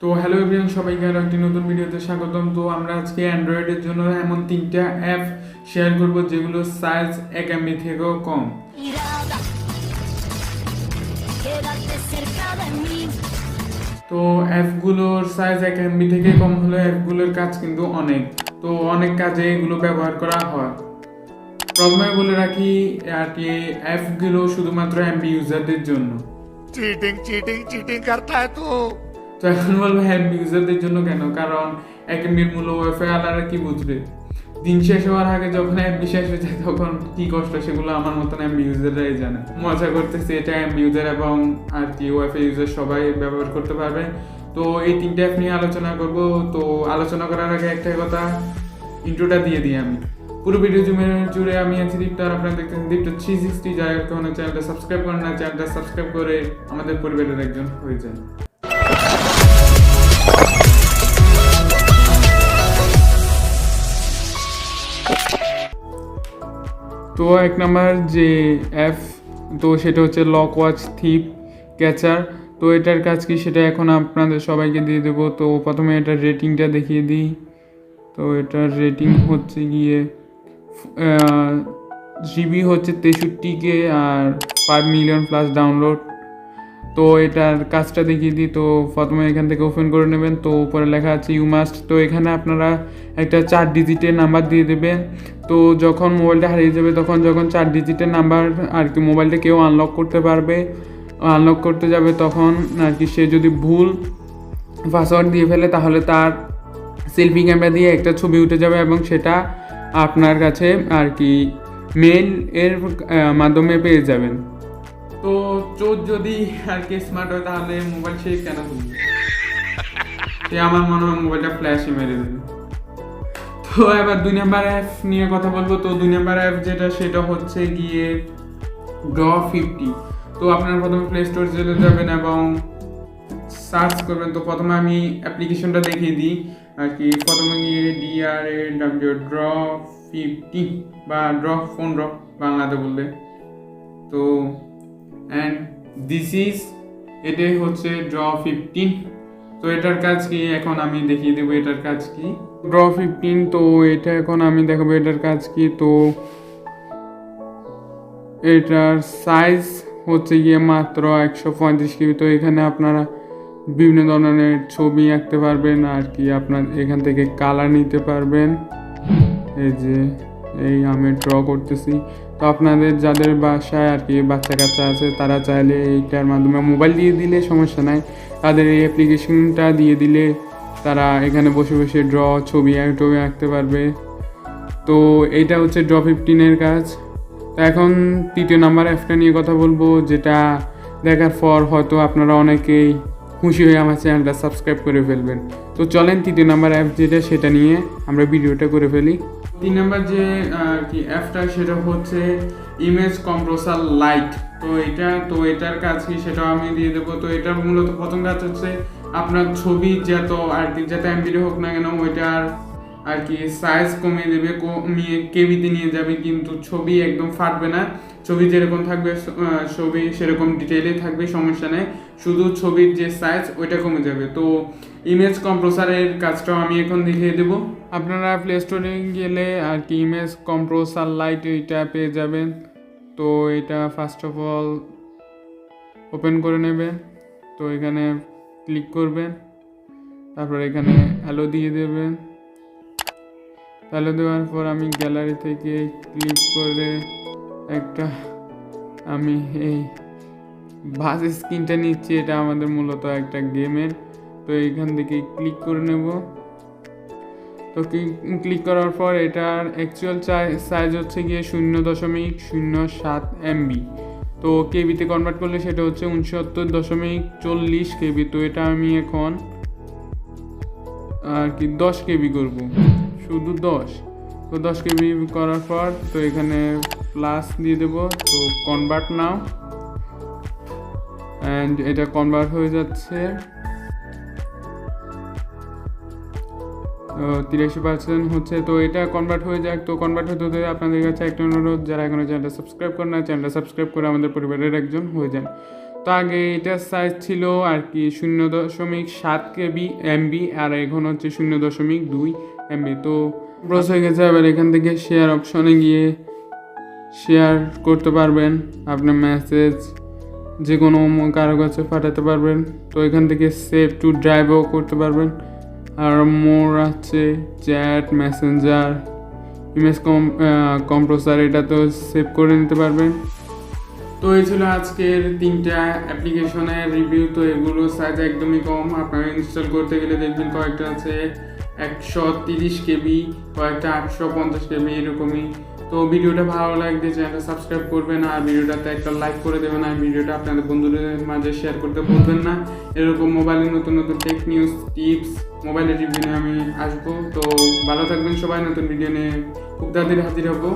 তো hello everyone, সবাইকে আরো একটি নতুন ভিডিওতে স্বাগতম। তো আমরা আজকে অ্যান্ড্রয়েডের জন্য এমন 3টা অ্যাপ শেয়ার করব যেগুলোর সাইজ 1 MB থেকেও কম। তো অ্যাপগুলোর সাইজ 1 MB থেকে কম হলে অ্যাপগুলোর কাজ কিন্তু অনেক কাজে এগুলো ব্যবহার করা হয়। প্রথমে বলে রাখি আর কি, অ্যাপগুলো শুধুমাত্র এমবি ইউজারদের জন্য। चीटिंग करता है तू। তো এখন বলবো এমবি ইউজারদের জন্য কেন? কারণ 1 MBর মূল্য ওয়াইফাই আলারা কি বুঝবে? দিন শেষ হওয়ার আগে যখন এমবি শেষ হয়ে যায় তখন কি কষ্ট, সেগুলো আমার মতন এমবি ইউজাররাই জানে। মজা করতেছি, এটা এমবি ইউজার এবং আর কি ওয়াইফাই ইউজার সবাই ব্যবহার করতে পারবে। তো এই 3টা অ্যাপ নিয়ে আলোচনা করব। তো আলোচনা করার আগে একটাই কথা, ইন্ট্রোটা দিয়ে দিই আমি। পুরো ভিডিও জুড়ে আমি আছি দীপ্ত, আর আপনারা দেখতেছেন দীপ্ত 360। যাই হোক, চ্যানেলটা সাবস্ক্রাইব করেন না, চ্যানেলটা সাবস্ক্রাইব করে আমাদের পরিবারের একজন হয়ে যান। তো 1 নাম্বার যে অ্যাপ, তো সেটা হচ্ছে লক ওয়াচ থিপ ক্যাচার। তো এটার কাজ কি সেটা এখন আপনাদের সবাইকে দিয়ে দেবো। তো প্রথমে এটার রেটিংটা দেখিয়ে দিই। তো এটার রেটিং হচ্ছে গিয়ে জিবি হচ্ছে 63K আর 5 মিলিয়ন প্লাস ডাউনলোড। তো এটার কাজটা দেখিয়ে দিই। তো প্রথমে এখান থেকে ওপেন করে নেবেন। তো উপরে লেখা আছে ইউ মাস্ট। তো এখানে আপনারা একটা 4 ডিজিটের নাম্বার দিয়ে দেবেন। তো যখন মোবাইলটা হারিয়ে যাবে তখন 4 ডিজিটের নাম্বার আর কি মোবাইলটা কেউ আনলক করতে যাবে তখন আর কি সে যদি ভুল পাসওয়ার্ড দিয়ে ফেলে তাহলে তার সেলফি ক্যামেরা দিয়ে একটা ছবি উঠে যাবে এবং সেটা আপনার কাছে আর কি মেল এর মাধ্যমে পেয়ে যাবেন। তো চোর যদি আর কি স্মার্ট হয় তাহলে মোবাইল সে কেন তুলবে? সে আমার মনে হয় মোবাইলটা ফ্ল্যাশে মেরে দেবে। তো এবার 2 নাম্বার অ্যাপ নিয়ে কথা বলবো। তো 2 নাম্বার অ্যাপ যেটা, সেটা হচ্ছে গিয়ে Draw50। তো আপনারা প্রথমে প্লে স্টোর চলে যাবেন এবং সার্চ করবেন। তো প্রথমে আমি অ্যাপ্লিকেশনটা দেখিয়ে দিই আর কি। প্রথমে গিয়ে Draw50 বা ফোন ড্র বাংলাতে বললে। তো অ্যান্ড এটাই হচ্ছে Draw15। তো এটার কাজ কি এখন আমি দেখিয়ে দেবো। এটার কাজ কি Draw15, তো এটা এখন আমি দেখাবো এটার কাজ কি। তো এটার সাইজ হচ্ছে গিয়ে মাত্র 135 KB। তো এখানে আপনারা বিভিন্ন ধরনের ছবি আঁকতে পারবেন আর কি, আপনার এখান থেকে কালার নিতে পারবেন। এই আমি ড্র করতেছি। তো আপনাদের যাদের বাসায় আর কি বাচ্চা কাচ্চা আছে তারা চাইলে এইটার মাধ্যমে মোবাইল দিয়ে দিলে সমস্যা নাই, তাদের এই অ্যাপ্লিকেশনটা দিয়ে দিলে তারা এখানে বসে বসে ছবি আঁকতে পারবে। তো এইটা হচ্ছে Draw15 কাজ। তো এখন 3য় নাম্বার অ্যাপটা নিয়ে কথা বলবো, যেটা দেখার পর হয়তো আপনারা অনেকেই খুশি হয়ে আমার চ্যানেলটা সাবস্ক্রাইব করে ফেলবেন। তো চলেন 3য় নাম্বার অ্যাপ যেটা, সেটা নিয়ে আমরা ভিডিওটা করে ফেলি। 3 নাম্বার যে কি অ্যাপটা, সেটা হচ্ছে ইমেজ কম্প্রেসার লাইট। তো এটার কাজ কি সেটাও আমি দিয়ে দেবো। তো এটার মূলত প্রথম কাজ হচ্ছে আপনার ছবি যত আর কি যত এমবিতে হোক না কেন ওইটার আর কি সাইজ কমিয়ে দেবে, কমিয়ে কেবিতে নিয়ে যাবে, কিন্তু ছবি একদম ফাটবে না। ছবি যেরকম থাকবে ছবি সেরকম ডিটেইলে থাকবে, সমস্যা নেই। শুধু ছবির যে সাইজ ওইটা কমে যাবে। তো ইমেজ কম্প্রেসারের কাজটাও আমি এখন দেখিয়ে দেবো। আপনারা প্লে স্টোরে গেলে আর কি ইমেজ কম্প্রেসার লাইট এইটা পেয়ে যাবেন। তো এটা ফার্স্ট অফ অল ওপেন করে নেবেন। তো এখানে ক্লিক করবেন, তারপর এখানে হ্যালো দিয়ে দেবেন। হ্যালো দেওয়ার পর আমি গ্যালারি থেকে ক্লিক করে একটা আমি এই বাস স্ক্রিনটা নিচ্ছি। এটা আমাদের মূলত একটা গেমের। তো এইখান থেকে ক্লিক করে নেব। তো ক্লিক করার পর এটার অ্যাকচুয়াল সাইজ হচ্ছে গিয়ে 0.07 MB। তো কেবিতে কনভার্ট করলে সেটা হচ্ছে 69.40 KB। তো এটা আমি এখন আর কি 10 KB করব, শুধু 10। তো 10 KB করার পর তো এখানে প্লাস দিয়ে দেবো। তো কনভার্ট নাও, অ্যান্ড এটা কনভার্ট হয়ে যাচ্ছে 83% হচ্ছে। তো এটা কনভার্ট হয়ে যাক। তো কনভার্ট হতে হতে আপনাদের কাছে একটা অনুরোধ, যারা এখনো চ্যানেলটা সাবস্ক্রাইব করেন না, চ্যানেলটা সাবস্ক্রাইব করে আমাদের পরিবারের একজন হয়ে যান। তো আগে এটার সাইজ ছিল আর কি 0.7 MB আর এখন হচ্ছে 0.2 MB। তো ক্রস হয়ে গেছে। এবার এখান থেকে শেয়ার অপশনে গিয়ে শেয়ার করতে পারবেন, আপনার মেসেজ যে কোনো কারো কাছে পাঠাতে পারবেন। তো এখান থেকে সেভ টু ড্রাইভও করতে পারবেন। আর মোর আছে চ্যাট, মেসেঞ্জার, ইমেজ কম্প্রেসর, এটা তো সেভ করে নিতে পারবেন। তো এই ছিল আজকের 3টা অ্যাপ্লিকেশনের রিভিউ। তো এগুলোর সাইজ একদমই কম, আপনারা ইনস্টল করতে গেলে দেখবেন কয়েকটা আছে 130 KB, কয়েকটা 850 KB, এরকমই। তো ভিডিওটা ভালো লাগলে চ্যানেলটা সাবস্ক্রাইব করবেন আর ভিডিওটাতে একটা লাইক করে দেবেন আর ভিডিওটা আপনাদের বন্ধুদের মাঝে শেয়ার করতে ভুলবেন না। এরকম মোবাইলের নতুন নতুন টেক নিউজ, টিপস, মোবাইলের রিভিউ নিয়ে আমি আসবো। তো ভালো থাকবেন সবাই, নতুন ভিডিও নিয়ে খুব তাড়াতাড়ি হাজির হবো।